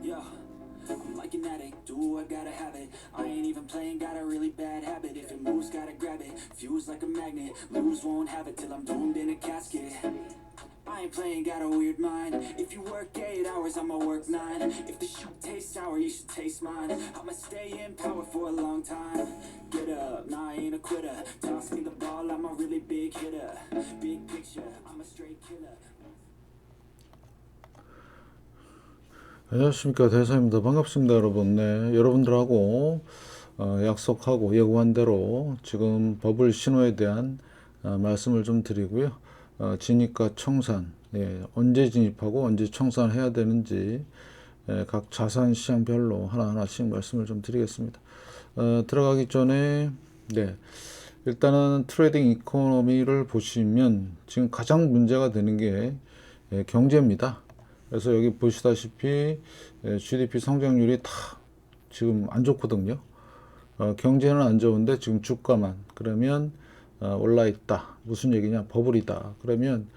Yeah, I'm like an addict, do I gotta have it. I ain't even playing, got a really bad habit. If it moves, gotta grab it. Fuse like a magnet, lose, won't have it till I'm doomed in a casket. I ain't playing, got a weird mind. If you work 8 hours, I'ma work 9. If the shoot tastes sour, you should taste mine. I'ma stay in power for a long time. Get up, nah, I ain't a quitter. Toss me the ball, I'm a really big hitter. Big picture, I'm a straight killer. 안녕하십니까, 대사입니다. 반갑습니다, 여러분. 네, 여러분들하고 약속하고 예고한 대로 지금 버블 신호에 대한 말씀을 좀 드리고요. 진입과 청산, 언제 진입하고 언제 청산해야 되는지 각 자산 시장별로 하나하나씩 말씀을 좀 드리겠습니다. 들어가기 전에 일단은 트레이딩 이코노미를 보시면 지금 가장 문제가 되는 게 경제입니다. 그래서 여기 보시다시피 GDP 성장률이 다 지금 안 좋거든요. 경제는 안 좋은데 지금 주가만 그러면 올라 있다. 무슨 얘기냐? 버블이다. 그러면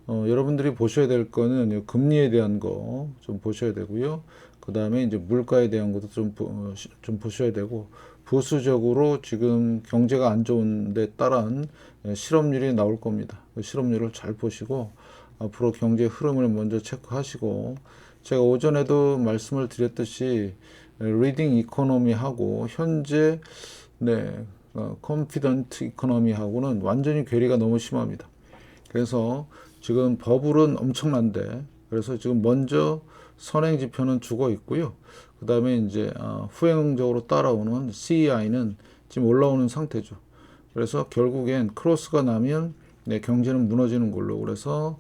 여러분들이 보셔야 될 거는 금리에 대한 거 좀 보셔야 되고요. 그 다음에 이제 물가에 대한 것도 좀 보셔야 되고, 부수적으로 지금 경제가 안 좋은데 따른 실업률이 나올 겁니다. 그 실업률을 잘 보시고 앞으로 경제 흐름을 먼저 체크하시고, 제가 오전에도 말씀을 드렸듯이 리딩 이코노미하고 현재 컨피던트 이코노미하고는 완전히 괴리가 너무 심합니다. 그래서 지금 버블은 엄청난데, 그래서 지금 먼저 선행 지표는 죽어 있고요. 그 다음에 이제 후행적으로 따라오는 CEI는 지금 올라오는 상태죠. 그래서 결국엔 크로스가 나면 경제는 무너지는 걸로. 그래서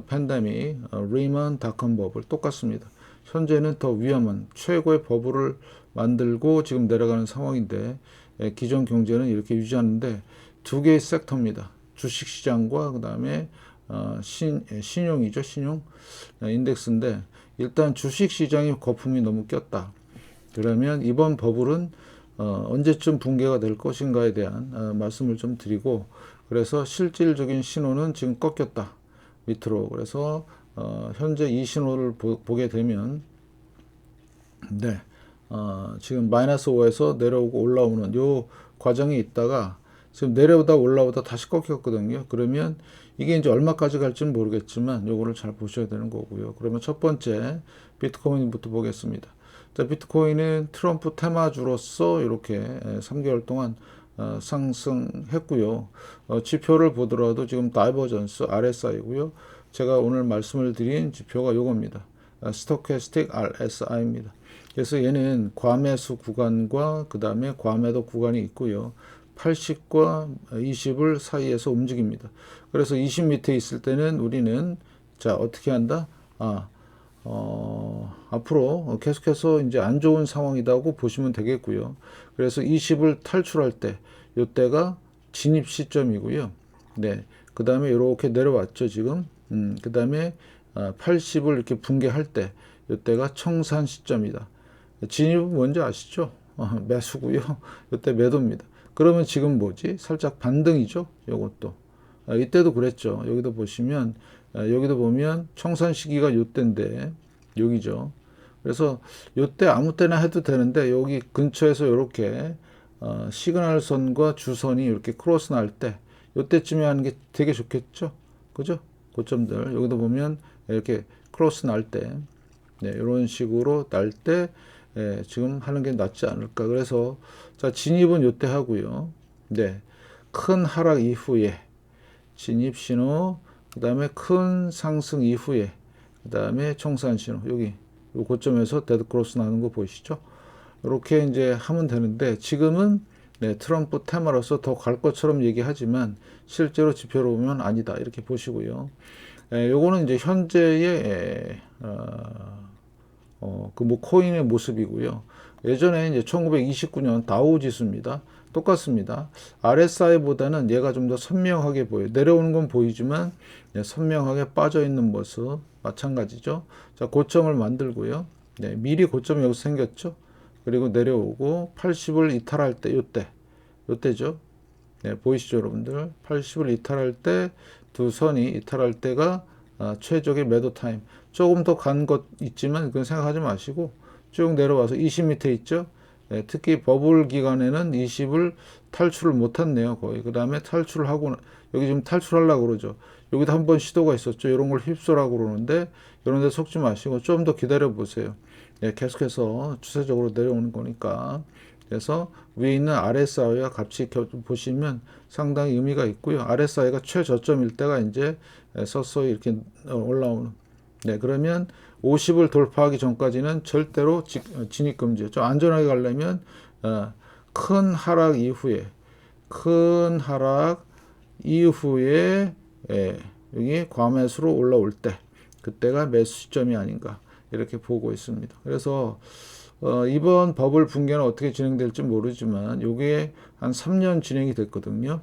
팬데믹, 리먼, 닷컴 버블 똑같습니다. 현재는 더 위험한 최고의 버블을 만들고 지금 내려가는 상황인데, 기존 경제는 이렇게 유지하는데 두 개의 섹터입니다. 주식시장과 그 다음에 신용이죠. 신용 인덱스인데, 일단 주식시장이 거품이 너무 꼈다. 그러면 이번 버블은 언제쯤 붕괴가 될 것인가에 대한 말씀을 좀 드리고, 그래서 실질적인 신호는 지금 꺾였다 밑으로. 그래서 현재 이 신호를 보게 되면 지금 마이너스 5에서 내려오고 올라오는 요 과정이 있다가 지금 내려오다 올라오다 다시 꺾였거든요. 그러면 이게 이제 얼마까지 갈지는 모르겠지만 요거를 잘 보셔야 되는 거고요. 그러면 첫 번째 비트코인부터 보겠습니다. 자, 비트코인은 트럼프 테마주로서 이렇게 3개월 동안 상승했고요. 지표를 보더라도 지금 다이버전스 RSI고요. 제가 오늘 말씀을 드린 지표가 요겁니다. 스토캐스틱 RSI입니다. 그래서 얘는 과매수 구간과 그 다음에 과매도 구간이 있고요. 80과 20을 사이에서 움직입니다. 그래서 20 밑에 있을 때는 우리는 자 어떻게 한다? 앞으로 계속해서 이제 안 좋은 상황이라고 보시면 되겠고요. 그래서 20을 탈출할 때 이때가 진입 시점이고요. 그 다음에 이렇게 내려왔죠 지금. 그 다음에 80을 이렇게 붕괴할 때 이때가 청산 시점이다. 진입은 뭔지 아시죠? 매수고요. 이때 매도입니다. 그러면 지금 뭐지? 살짝 반등이죠. 요것도. 이때도 그랬죠. 여기도 보시면 여기도 보면 청산 시기가 요때인데 여기죠. 그래서 요때 아무 때나 해도 되는데 여기 근처에서 이렇게 시그널 선과 주선이 이렇게 크로스 날 때 요때쯤에 하는 게 되게 좋겠죠. 그죠? 고점들 여기도 보면 이렇게 크로스 날 때 이런 식으로 날 때 지금 하는 게 낫지 않을까. 그래서 자 진입은 요때 하고요. 큰 하락 이후에 진입 신호, 그 다음에 큰 상승 이후에 그 다음에 청산 신호, 여기 요 고점에서 데드 크로스 나는 거 보이시죠? 이렇게 이제 하면 되는데, 지금은 트럼프 테마로서 더 갈 것처럼 얘기하지만 실제로 지표로 보면 아니다 이렇게 보시고요. 요거는 이제 현재의 코인의 모습이고요. 예전에 이제 1929년 다우 지수입니다. 똑같습니다. RSI보다는 얘가 좀 더 선명하게 보여요. 내려오는 건 보이지만 선명하게 빠져 있는 모습 마찬가지죠. 자, 고점을 만들고요. 미리 고점이 여기서 생겼죠. 그리고 내려오고 80을 이탈할 때 요때죠. 보이시죠, 여러분들? 80을 이탈할 때 두 선이 이탈할 때가 최적의 매도 타임. 조금 더 간 것 있지만 그건 생각하지 마시고 쭉 내려와서 20 밑에 있죠. 예, 특히 버블 기간에는 20을 탈출을 못했네요. 거의. 그 다음에 탈출을 하고 여기 지금 탈출하려고 그러죠. 여기도 한번 시도가 있었죠. 이런 걸 휩소라고 그러는데 이런 데 속지 마시고 좀 더 기다려 보세요. 예, 계속해서 추세적으로 내려오는 거니까. 그래서 위에 있는 RSI와 같이 보시면 상당히 의미가 있고요. RSI가 최저점일 때가 이제 서서히 이렇게 올라오는. 네, 그러면 50을 돌파하기 전까지는 절대로 진입 금지예요. 좀 안전하게 가려면 큰 하락 이후에 여기 과매수로 올라올 때 그때가 매수 시점이 아닌가 이렇게 보고 있습니다. 그래서 이번 버블 붕괴는 어떻게 진행될지 모르지만 이게 한 3년 진행이 됐거든요.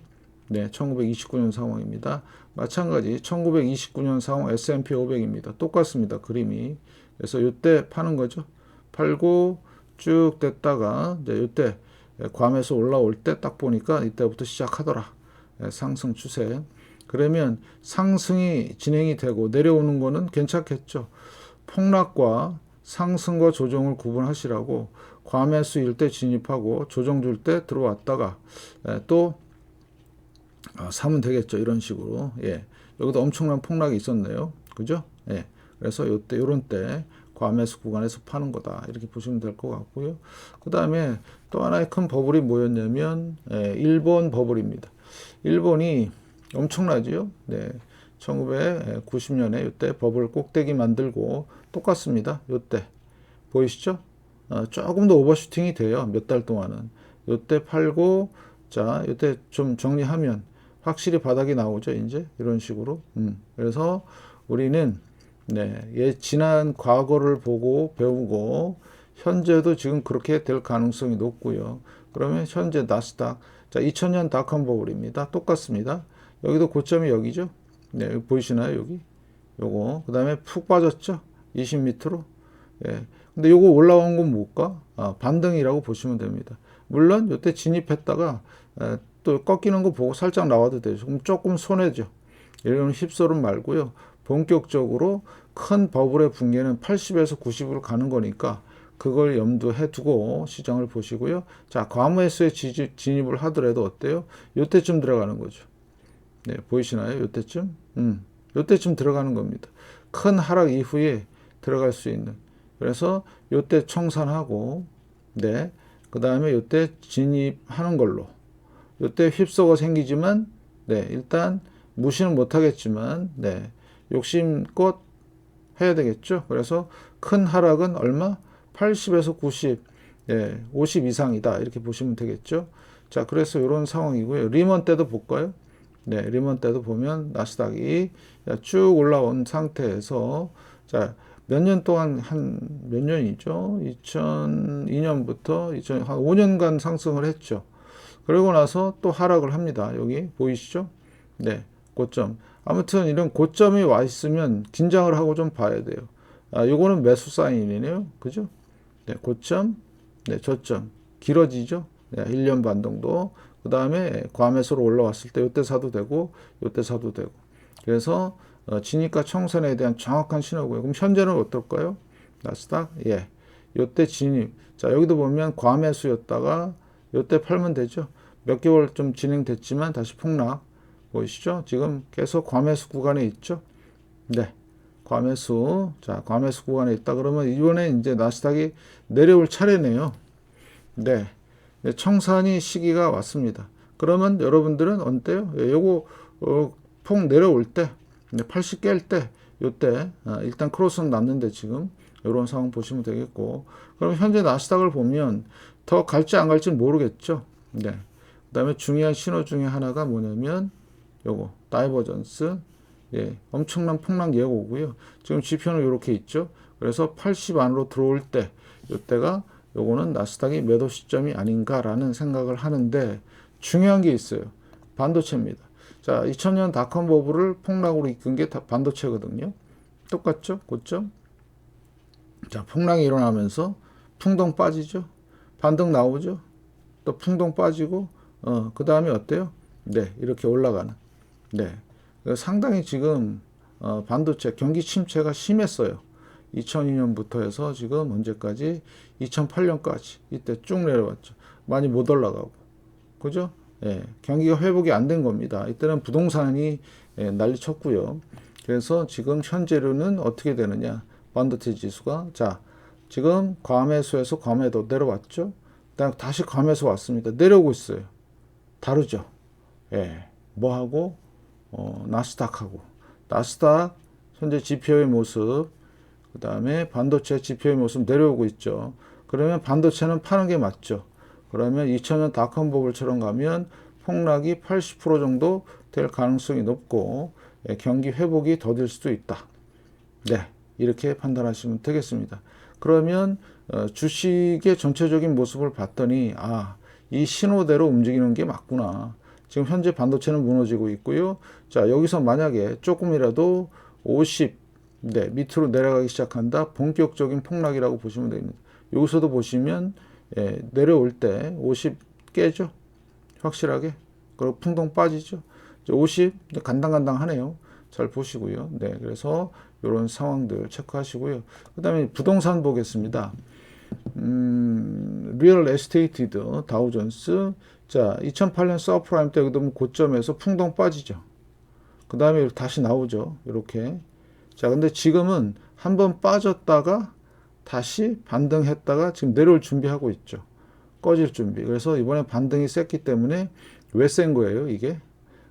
네, 1929년 상황입니다. 마찬가지 1929년 상황 S&P 500입니다. 똑같습니다. 그림이. 그래서 이때 파는 거죠. 팔고 쭉 됐다가 이제 이때 괌에서 올라올 때 딱 보니까 이때부터 시작하더라. 상승 추세. 그러면 상승이 진행이 되고 내려오는 거는 괜찮겠죠. 폭락과 상승과 조정을 구분하시라고 과매수일 때 진입하고 조정 줄 때 들어왔다가 또 사면 되겠죠. 이런 식으로. 예. 여기도 엄청난 폭락이 있었네요. 그죠? 예. 그래서 요때 요런 때 과매수 구간에서 파는 거다. 이렇게 보시면 될 것 같고요. 그 다음에 또 하나의 큰 버블이 뭐였냐면 일본 버블입니다. 일본이 엄청나지요. 네. 1990년에 이때 버블 꼭대기 만들고 똑같습니다. 이때 보이시죠? 조금 더 오버슈팅이 돼요. 몇 달 동안은. 이때 팔고 자, 이때 좀 정리하면 확실히 바닥이 나오죠. 이제 이런 식으로. 그래서 우리는 지난 과거를 보고 배우고 현재도 지금 그렇게 될 가능성이 높고요. 그러면 현재 나스닥 자 2000년 닷컴 버블입니다. 똑같습니다. 여기도 고점이 여기죠. 네, 여기 보이시나요? 여기 요거 그 다음에 푹 빠졌죠. 20 밑으로. 예. 근데 요거 올라온 건 뭘까? 반등이라고 보시면 됩니다. 물론 이때 진입했다가 또 꺾이는 거 보고 살짝 나와도 되죠. 그럼 조금 손해죠. 이런 휩소름 말고요. 본격적으로 큰 버블의 붕괴는 80에서 90으로 가는 거니까 그걸 염두해 두고 시장을 보시고요. 자, 과매수에 진입을 하더라도 어때요? 요때쯤 들어가는 거죠. 네, 보이시나요? 요때쯤? 요때쯤 들어가는 겁니다. 큰 하락 이후에 들어갈 수 있는. 그래서 요때 청산하고, 네, 그 다음에 요때 진입하는 걸로. 요때 휩소가 생기지만, 네, 일단 무시는 못하겠지만, 네, 욕심껏 해야 되겠죠. 그래서 큰 하락은 얼마? 80에서 90, 네, 50 이상이다. 이렇게 보시면 되겠죠. 자, 그래서 이런 상황이고요. 리먼 때도 볼까요? 네, 리먼 때도 보면 나스닥이 쭉 올라온 상태에서 자, 몇 년 동안 한 몇 년이죠? 2002년부터 한 5년간 상승을 했죠. 그러고 나서 또 하락을 합니다. 여기 보이시죠? 네, 고점. 아무튼 이런 고점이 와 있으면 긴장을 하고 좀 봐야 돼요. 요거는 매수 사인이네요. 그죠? 네, 고점, 네, 저점. 길어지죠? 네, 1년 반 정도. 그 다음에 과매수로 올라왔을 때 이때 사도 되고 이때 사도 되고. 그래서 진입과 청산에 대한 정확한 신호고요. 그럼 현재는 어떨까요? 나스닥, 예, 이때 진입. 자, 여기도 보면 과매수였다가 이때 팔면 되죠. 몇 개월 좀 진행됐지만 다시 폭락. 보이시죠? 지금 계속 과매수 구간에 있죠. 네, 과매수. 자, 과매수 구간에 있다 그러면 이번에 이제 나스닥이 내려올 차례네요. 네, 청산이 시기가 왔습니다. 그러면 여러분들은 어때요? 요거 폭 내려올 때 80 깰 때 요때 일단 크로스는 났는데 지금 이런 상황 보시면 되겠고, 그럼 현재 나스닥을 보면 더 갈지 안 갈지 모르겠죠. 네. 그다음에 중요한 신호 중에 하나가 뭐냐면 요거 다이버전스, 예, 엄청난 폭락 예고고요. 지금 지표는 이렇게 있죠. 그래서 80 안으로 들어올 때 요때가 요거는 나스닥이 매도 시점이 아닌가라는 생각을 하는데 중요한 게 있어요. 반도체입니다. 자, 2000년 닷컴 버블을 폭락으로 이끈 게 반도체거든요. 똑같죠? 고점. 자, 폭락이 일어나면서 풍덩 빠지죠. 반등 나오죠. 또 풍덩 빠지고 그 다음에 어때요? 네, 이렇게 올라가는. 네, 상당히 지금 반도체 경기 침체가 심했어요. 2002년부터 해서 지금 언제까지 2008년까지 이때 쭉 내려왔죠. 많이 못 올라가고 그죠? 예, 경기가 회복이 안 된 겁니다. 이때는 부동산이 난리 쳤고요. 그래서 지금 현재로는 어떻게 되느냐? 반도체 지수가 자 지금 과매수에서 과매도 내려왔죠. 그다음 다시 과매수 왔습니다. 내려오고 있어요. 다르죠. 예, 뭐하고 나스닥하고 나스닥 현재 지표의 모습, 그 다음에 반도체 지표의 모습 내려오고 있죠. 그러면 반도체는 파는 게 맞죠. 그러면 2000년 닷컴 버블처럼 가면 폭락이 80% 정도 될 가능성이 높고 경기 회복이 더딜 수도 있다. 네, 이렇게 판단하시면 되겠습니다. 그러면 주식의 전체적인 모습을 봤더니 이 신호대로 움직이는 게 맞구나. 지금 현재 반도체는 무너지고 있고요. 자, 여기서 만약에 조금이라도 50 밑으로 내려가기 시작한다. 본격적인 폭락이라고 보시면 됩니다. 여기서도 보시면 내려올 때 50 깨죠. 확실하게. 그리고 풍덩 빠지죠. 50 간당간당하네요. 잘 보시고요. 네, 그래서 이런 상황들 체크하시고요. 그 다음에 부동산 보겠습니다. 리얼 에스테이트드 다우존스. 자, 2008년 서프라임 때 그러면 고점에서 풍덩 빠지죠. 그 다음에 다시 나오죠. 이렇게. 자, 근데 지금은 한번 빠졌다가 다시 반등했다가 지금 내려올 준비하고 있죠. 꺼질 준비. 그래서 이번에 반등이 셌기 때문에 왜 센 거예요, 이게?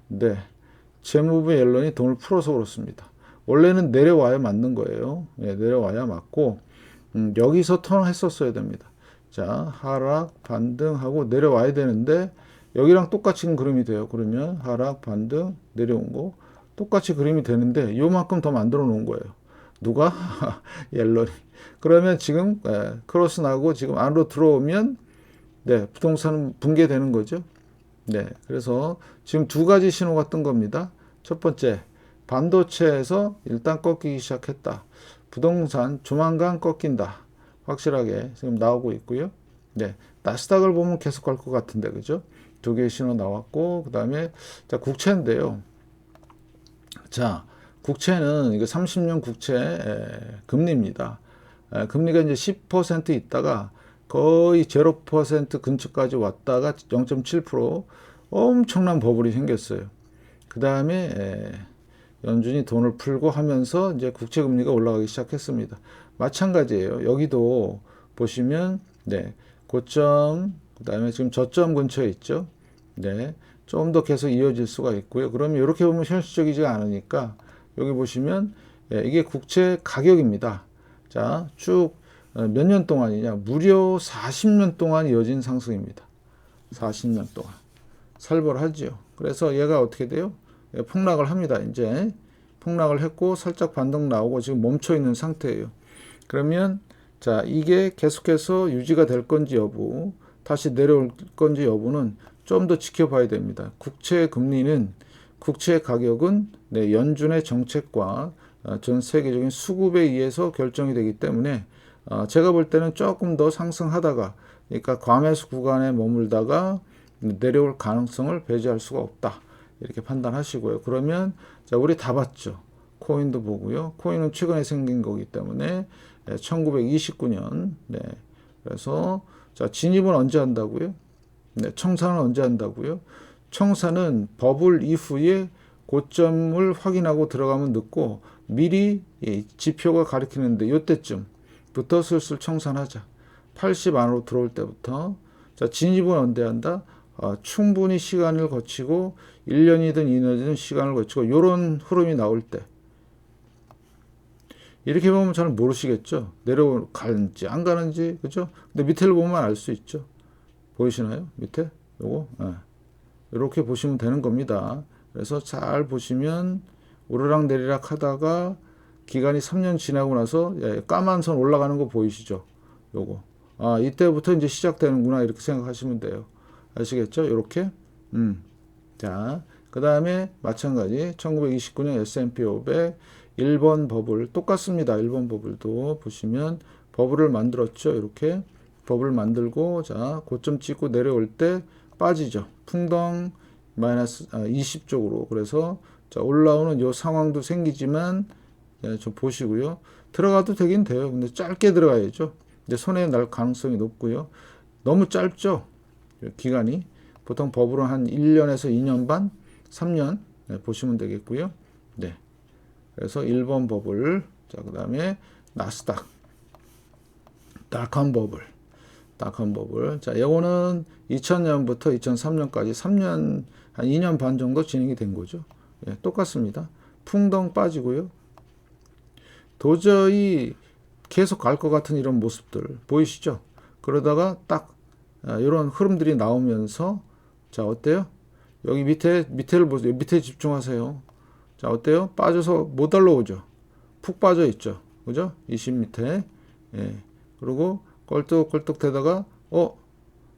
네. 재무부 옐런이 돈을 풀어서 그렇습니다. 원래는 내려와야 맞는 거예요. 네, 내려와야 맞고, 여기서 턴했었어야 됩니다. 자, 하락, 반등하고 내려와야 되는데, 여기랑 똑같이 그림이 돼요. 그러면 하락, 반등, 내려온 거. 똑같이 그림이 되는데, 요만큼 더 만들어 놓은 거예요. 누가? 옐런이. 그러면 지금, 크로스 나고 지금 안으로 들어오면, 네, 부동산은 붕괴되는 거죠. 네, 그래서 지금 두 가지 신호가 뜬 겁니다. 첫 번째, 반도체에서 일단 꺾이기 시작했다. 부동산 조만간 꺾인다. 확실하게 지금 나오고 있고요. 네, 나스닥을 보면 계속 갈 것 같은데, 그죠? 두 개의 신호 나왔고, 그 다음에, 자, 국채인데요. 자, 국채는 이거 30년 국채 금리입니다. 금리가 이제 10% 있다가 거의 0% 근처까지 왔다가 0.7% 엄청난 버블이 생겼어요. 그 다음에 연준이 돈을 풀고 하면서 이제 국채 금리가 올라가기 시작했습니다. 마찬가지예요. 여기도 보시면 네, 고점, 그 다음에 지금 저점 근처에 있죠. 네, 좀 더 계속 이어질 수가 있고요. 그러면 이렇게 보면 현실적이지 않으니까 여기 보시면 이게 국채 가격입니다. 자, 쭉 몇 년 동안이냐? 무려 40년 동안 이어진 상승입니다. 40년 동안. 살벌하죠. 그래서 얘가 어떻게 돼요? 폭락을 합니다. 이제 폭락을 했고 살짝 반등 나오고 지금 멈춰 있는 상태예요. 그러면 자, 이게 계속해서 유지가 될 건지 여부, 다시 내려올 건지 여부는 좀 더 지켜봐야 됩니다. 국채 금리는, 국채 가격은 네, 연준의 정책과 전 세계적인 수급에 의해서 결정이 되기 때문에 제가 볼 때는 조금 더 상승하다가, 그러니까 과매수 구간에 머물다가 내려올 가능성을 배제할 수가 없다. 이렇게 판단하시고요. 그러면 자, 우리 다 봤죠. 코인도 보고요. 코인은 최근에 생긴 거기 때문에 1929년. 네. 그래서 자, 진입은 언제 한다고요? 네, 청산은 언제 한다고요? 청산은 버블 이후에 고점을 확인하고 들어가면 늦고 미리 지표가 가리키는데 이때쯤부터 슬슬 청산하자. 80 안으로 들어올 때부터. 자, 진입은 언제 한다? 충분히 시간을 거치고 1년이든 2년이든 시간을 거치고 이런 흐름이 나올 때. 이렇게 보면 잘 모르시겠죠? 내려가는지 안 가는지, 그죠? 근데 밑에를 보면 알 수 있죠. 보이시나요? 밑에? 요거? 이렇게 보시면 되는 겁니다. 그래서 잘 보시면 오르락 내리락 하다가 기간이 3년 지나고 나서 까만 선 올라가는 거 보이시죠? 요거. 이때부터 이제 시작되는구나 이렇게 생각하시면 돼요. 아시겠죠? 요렇게. 자, 그 다음에 마찬가지 1929년 S&P 500 1번 버블 똑같습니다. 1번 버블도 보시면 버블을 만들었죠. 이렇게 버블 만들고 자, 고점 찍고 내려올 때 빠지죠. 풍덩 마이너스 20 쪽으로. 그래서 자, 올라오는 요 상황도 생기지만 예, 좀 보시고요. 들어가도 되긴 돼요. 근데 짧게 들어가야죠. 근데 손해 날 가능성이 높고요. 너무 짧죠. 기간이 보통 버블은 한 1년에서 2년 반, 3년 네, 보시면 되겠고요. 네. 그래서 1번 버블, 자, 그다음에 나스닥, 닷컴 버블, 닷컴 버블. 자, 요거는 2000년부터 2003년까지 3년 한 2년 반 정도 진행이 된 거죠. 예, 똑같습니다. 풍덩 빠지고요. 도저히 계속 갈 것 같은 이런 모습들 보이시죠? 그러다가 딱 이런 흐름들이 나오면서 자, 어때요? 여기 밑에를 보세요. 밑에 집중하세요. 자, 어때요? 빠져서 못 올라오죠. 푹 빠져 있죠. 그죠? 20 밑에. 예. 그리고 껄떡껄떡 되다가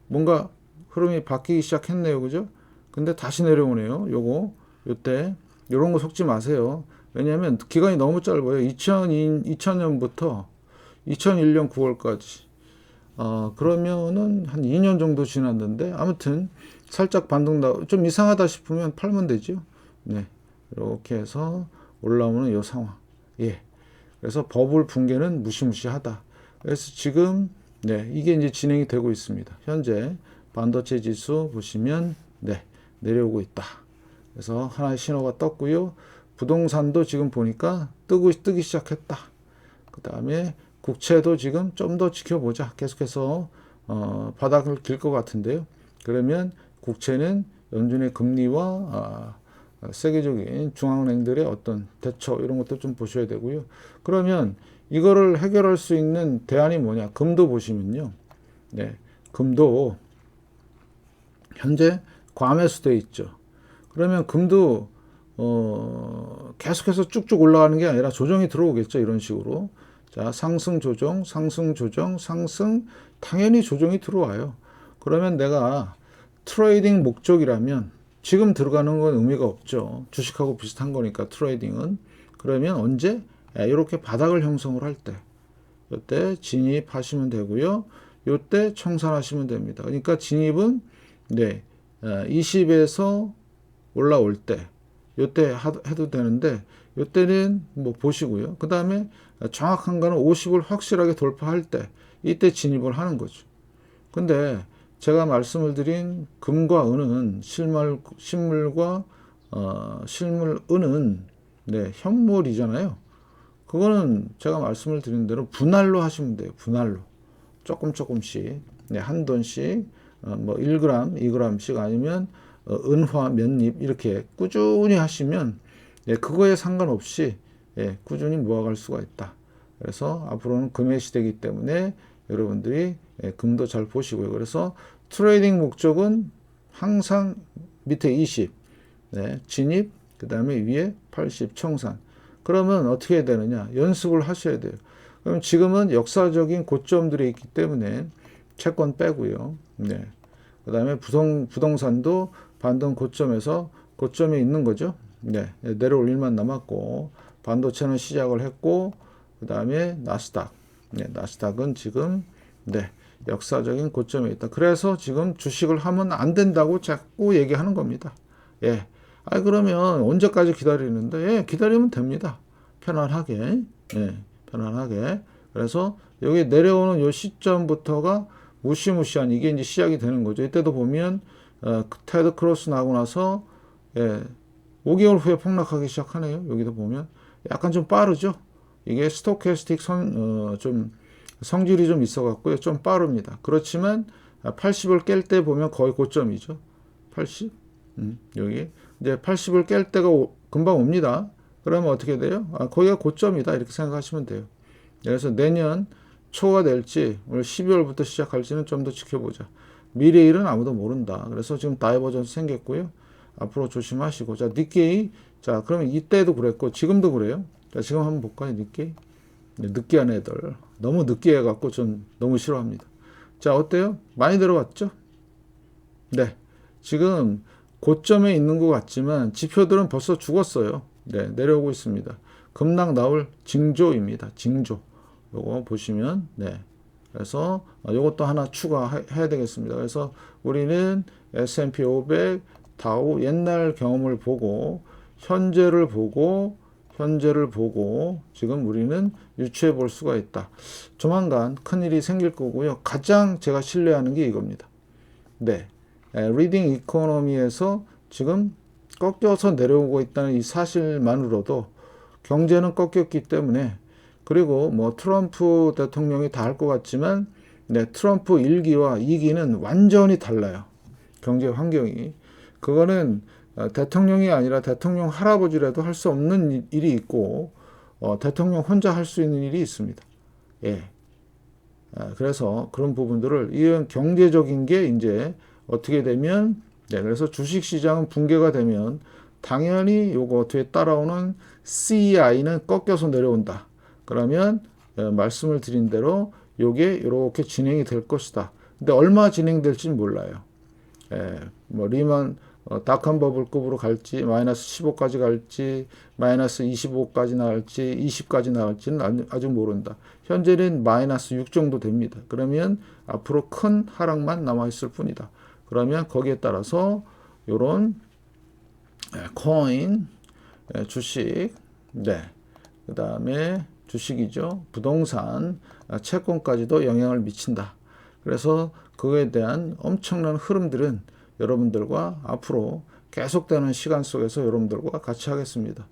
뭔가 흐름이 바뀌기 시작했네요. 그죠? 근데 다시 내려오네요. 요때 요런 거 속지 마세요. 왜냐하면 기간이 너무 짧아요. 2000년부터 2001년 9월까지. 그러면은 한 2년 정도 지났는데 아무튼 살짝 반등 좀 이상하다 싶으면 팔면 되죠. 네. 이렇게 해서 올라오는 요 상황. 예. 그래서 버블 붕괴는 무시무시하다. 그래서 지금 네, 이게 이제 진행이 되고 있습니다. 현재 반도체 지수 보시면 네, 내려오고 있다. 그래서 하나의 신호가 떴고요. 부동산도 지금 보니까 뜨기 시작했다. 그 다음에 국채도 지금 좀 더 지켜보자. 계속해서 바닥을 길 것 같은데요. 그러면 국채는 연준의 금리와 세계적인 중앙은행들의 어떤 대처 이런 것도 좀 보셔야 되고요. 그러면 이거를 해결할 수 있는 대안이 뭐냐? 금도 보시면요. 네, 금도 현재 과매수돼 있죠. 그러면 금도 계속해서 쭉쭉 올라가는 게 아니라 조정이 들어오겠죠. 이런 식으로. 자, 상승 조정, 상승 조정, 상승 당연히 조정이 들어와요. 그러면 내가 트레이딩 목적이라면 지금 들어가는 건 의미가 없죠. 주식하고 비슷한 거니까 트레이딩은. 그러면 언제? 이렇게 바닥을 형성을 할 때. 이때 진입하시면 되고요. 이때 청산하시면 됩니다. 그러니까 진입은 네, 20에서 올라올 때 이때 해도 되는데 이때는 뭐 보시고요. 그 다음에 정확한 거는 50을 확실하게 돌파할 때 이때 진입을 하는 거죠. 근데 제가 말씀을 드린 금과 은은 실물과 은은 네, 현물이잖아요. 그거는 제가 말씀을 드린 대로 분할로 하시면 돼요. 분할로 조금씩 네, 한 돈씩 뭐 1g, 2g씩 아니면 은화 몇 립 이렇게 꾸준히 하시면 예, 그거에 상관없이 예, 꾸준히 모아갈 수가 있다. 그래서 앞으로는 금의 시대이기 때문에 여러분들이 예, 금도 잘 보시고요. 그래서 트레이딩 목적은 항상 밑에 20 네, 진입 그 다음에 위에 80 청산. 그러면 어떻게 해야 되느냐? 연습을 하셔야 돼요. 그럼 지금은 역사적인 고점들이 있기 때문에 채권 빼고요. 네. 그 다음에 부동산도 반등 고점에 있는 거죠. 네. 내려올 일만 남았고, 반도체는 시작을 했고, 그 다음에 나스닥. 네. 나스닥은 지금, 네. 역사적인 고점에 있다. 그래서 지금 주식을 하면 안 된다고 자꾸 얘기하는 겁니다. 예. 그러면 언제까지 기다리는데? 예, 기다리면 됩니다. 편안하게. 예, 편안하게. 그래서 여기 내려오는 요 시점부터가 무시무시한 이게 이제 시작이 되는 거죠. 이때도 보면, 테드 크로스 나고 나서, 예, 5개월 후에 폭락하기 시작하네요. 여기도 보면. 약간 좀 빠르죠? 이게 스토캐스틱 좀 성질이 좀 있어 갖고요. 좀 빠릅니다. 그렇지만 80을 깰 때 보면 거의 고점이죠. 80? 여기. 이제 80을 깰 때가 금방 옵니다. 그러면 어떻게 돼요? 거기가 고점이다. 이렇게 생각하시면 돼요. 그래서 내년 초가 될지 오늘 12월부터 시작할지는 좀 더 지켜보자. 미래의 일은 아무도 모른다. 그래서 지금 다이버전스 생겼고요. 앞으로 조심하시고. 자, 니케이. 자, 그러면 이때도 그랬고 지금도 그래요. 자, 지금 한번 볼까요? 니케이. 느끼한 애들. 너무 느끼해 갖고 전 너무 싫어합니다. 자, 어때요? 많이 들어왔죠? 네. 지금 고점에 있는 것 같지만 지표들은 벌써 죽었어요. 네, 내려오고 있습니다. 급락 나올 징조입니다. 징조. 요거 보시면 네. 그래서 요것도 하나 추가해야 되겠습니다. 그래서 우리는 S&P 500, 다우 옛날 경험을 보고 현재를 보고 지금 우리는 유추해 볼 수가 있다. 조만간 큰일이 생길 거고요. 가장 제가 신뢰하는 게 이겁니다. 네, 리딩 이코노미에서 지금 꺾여서 내려오고 있다는 이 사실만으로도 경제는 꺾였기 때문에, 그리고 뭐 트럼프 대통령이 다 할 것 같지만 네, 트럼프 1기와 2기는 완전히 달라요. 경제 환경이. 그거는 대통령이 아니라 대통령 할아버지라도 할 수 없는 일이 있고 대통령 혼자 할 수 있는 일이 있습니다. 예. 그래서 그런 부분들을 이런 경제적인 게 이제 어떻게 되면 네, 그래서 주식 시장은 붕괴가 되면 당연히 요거 뒤에 따라오는 CI는 꺾여서 내려온다. 그러면 말씀을 드린 대로 요게 이렇게 진행이 될 것이다. 근데 얼마 진행될지는 몰라요. 뭐 리만 닷컴 버블급으로 갈지 마이너스 15까지 갈지 마이너스 25까지 나갈지 20까지 나갈지는 아직 모른다. 현재는 마이너스 6 정도 됩니다. 그러면 앞으로 큰 하락만 남아 있을 뿐이다. 그러면 거기에 따라서 요런 코인, 주식, 네, 그 다음에 주식이죠. 부동산, 채권까지도 영향을 미친다. 그래서 그거에 대한 엄청난 흐름들은 여러분들과 앞으로 계속되는 시간 속에서 여러분들과 같이 하겠습니다.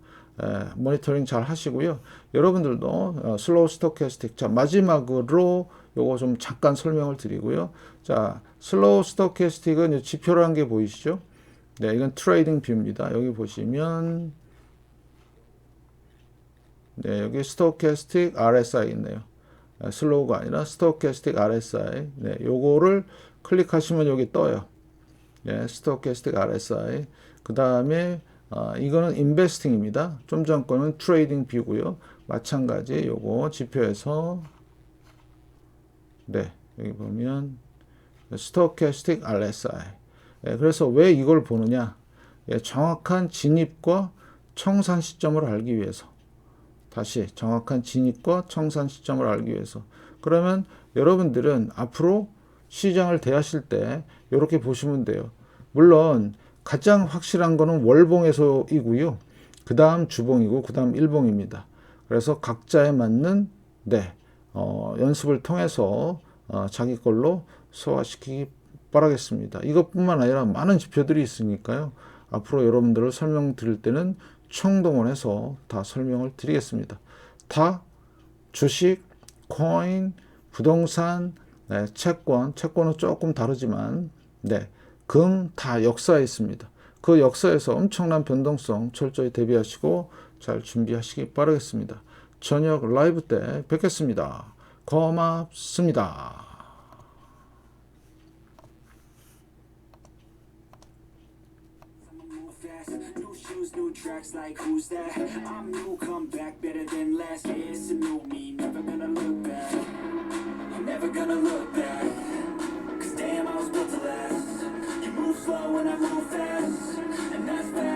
모니터링 잘 하시고요. 여러분들도 슬로우 스토캐스틱. 자, 마지막으로 요거 좀 잠깐 설명을 드리고요. 자, 슬로우 스토캐스틱은 지표라는 게 보이시죠? 네, 이건 트레이딩 뷰입니다. 여기 보시면 네, 여기 스토캐스틱 RSI 있네요. 슬로우가 아니라 스토캐스틱 RSI. 네, 요거를 클릭하시면 여기 떠요. 네, 스토캐스틱 RSI. 그 다음에 이거는 인베스팅입니다. 좀 전 거는 트레이딩 뷰고요. 마찬가지 요거 지표에서 네, 여기 보면 스토캐스틱 RSI. 네, 그래서 왜 이걸 보느냐? 정확한 진입과 청산 시점을 알기 위해서. 다시 정확한 진입과 청산 시점을 알기 위해서. 그러면 여러분들은 앞으로 시장을 대하실 때 이렇게 보시면 돼요. 물론 가장 확실한 거는 월봉에서이고요. 그 다음 주봉이고 그 다음 일봉입니다. 그래서 각자에 맞는 네, 연습을 통해서 자기 걸로 소화시키기 바라겠습니다. 이것뿐만 아니라 많은 지표들이 있으니까요. 앞으로 여러분들을 설명드릴 때는 총동원해서 다 설명을 드리겠습니다. 다 주식, 코인, 부동산, 네, 채권은 조금 다르지만 네, 금 다 역사에 있습니다. 그 역사에서 엄청난 변동성 철저히 대비하시고 잘 준비하시기 바라겠습니다. 저녁 라이브 때 뵙겠습니다. 고맙습니다. New shoes, new tracks, like who's that? I'm new, come back better than last. Yeah, it's a new me, never gonna look back. I'm never gonna look back. Cause damn, I was built to last. You move slow and I move fast, and that's fast.